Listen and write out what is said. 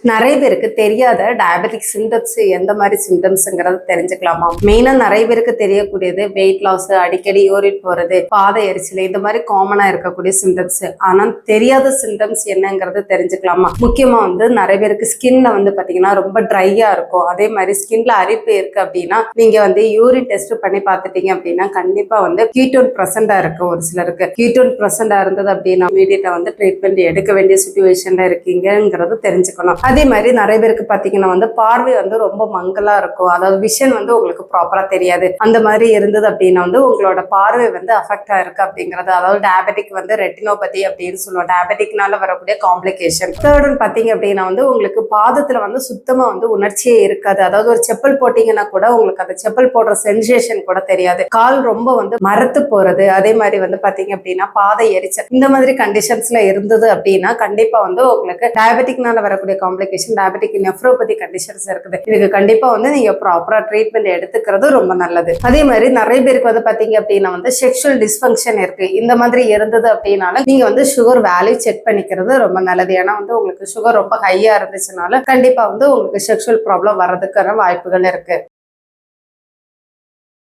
நிறைய பேருக்கு தெரியாத டயபெட்டிக் சிம்டம்ஸ் எந்த மாதிரி சிம்டம்ஸ்ங்கிறத தெரிஞ்சுக்கலாமா? மெயினா நிறைய பேருக்கு தெரியக்கூடியது வெயிட் லாஸ், அடிக்கடி யூரின் போறது, பாதை எரிச்சல், இந்த மாதிரி காமனா இருக்கக்கூடிய சிம்டம்ஸ். ஆனா தெரியாத சிம்டம்ஸ் என்னங்கிறது தெரிஞ்சுக்கலாமா? முக்கியமா நிறைய பேருக்கு ஸ்கின்ல பாத்தீங்கன்னா ரொம்ப ட்ரையா இருக்கும். அதே மாதிரி ஸ்கின்ல அரிப்பு இருக்கு அப்படின்னா நீங்க யூரின் டெஸ்ட் பண்ணி பார்த்துட்டீங்க அப்படின்னா கண்டிப்பா கீட்டோன் பிரசண்டா இருக்கு. ஒரு சிலருக்கு கீட்டோன் பிரசண்டா இருந்தது அப்படின்னா இமீடியட்டா ட்ரீட்மெண்ட் எடுக்க வேண்டிய சுச்சுவேஷன்ல இருக்கீங்கிறது தெரிஞ்சுக்கணும். அதே மாதிரி நிறைய பேருக்கு பாத்தீங்கன்னா பார்வை ரொம்ப மங்கலா இருக்கும். அதாவது விஷன் உங்களுக்கு ப்ராப்பரா தெரியாது. அந்த மாதிரி இருந்தது அப்படின்னா உங்களோட பார்வை அஃபெக்ட் ஆயிருக்கு அப்படிங்கிறது. அதாவது டயபெட்டிக் ரெட்டினோபதி அப்படின்னு சொல்லுவோம். டயபெட்டிக்னால வரக்கூடிய காம்ப்ளிகேஷன். தேர்ட் ஒன் பாத்தீங்க அப்படின்னா உங்களுக்கு பாதத்துல சுத்தமா உணர்ச்சியே இருக்காது. அதாவது ஒரு செப்பல் போட்டீங்கன்னா கூட உங்களுக்கு அந்த செப்பல் போடுற சென்சேஷன் கூட தெரியாது. கால் ரொம்ப மரத்து போறது, அதே மாதிரி பாத்தீங்க அப்படின்னா பாதை எரிச்சல், இந்த மாதிரி கண்டிஷன்ஸ்ல இருந்தது அப்படின்னா கண்டிப்பா உங்களுக்கு டயபெட்டிக்னால வரக்கூடிய காம்ப்ளிகேஷன், டயபெட்டிக் நெஃப்ரோபதி கண்டிஷன்ஸ் இருக்குது. இதுக்கு கண்டிப்பா நீங்க ப்ராப்பரா ட்ரீட்மெண்ட் எடுத்துக்கிறது ரொம்ப நல்லது. அதே மாதிரி நிறைய பேருக்கு பாத்தீங்க அப்படின்னா செக்ஷுவல் டிஸ்ஃபங்க்ஷன் இருக்கு. இந்த மாதிரி இருந்தது அப்படின்னால நீங்க சுகர் வேல்யூ செக் பண்ணிக்கிறது ரொம்ப நல்லது. ஏன்னா உங்களுக்கு சுகர் ரொம்ப ஹையா இருந்துச்சுனால கண்டிப்பா உங்களுக்கு செக்ஷுவல் ப்ராப்ளம் வர்றதுக்கான வாய்ப்புகள் இருக்கு.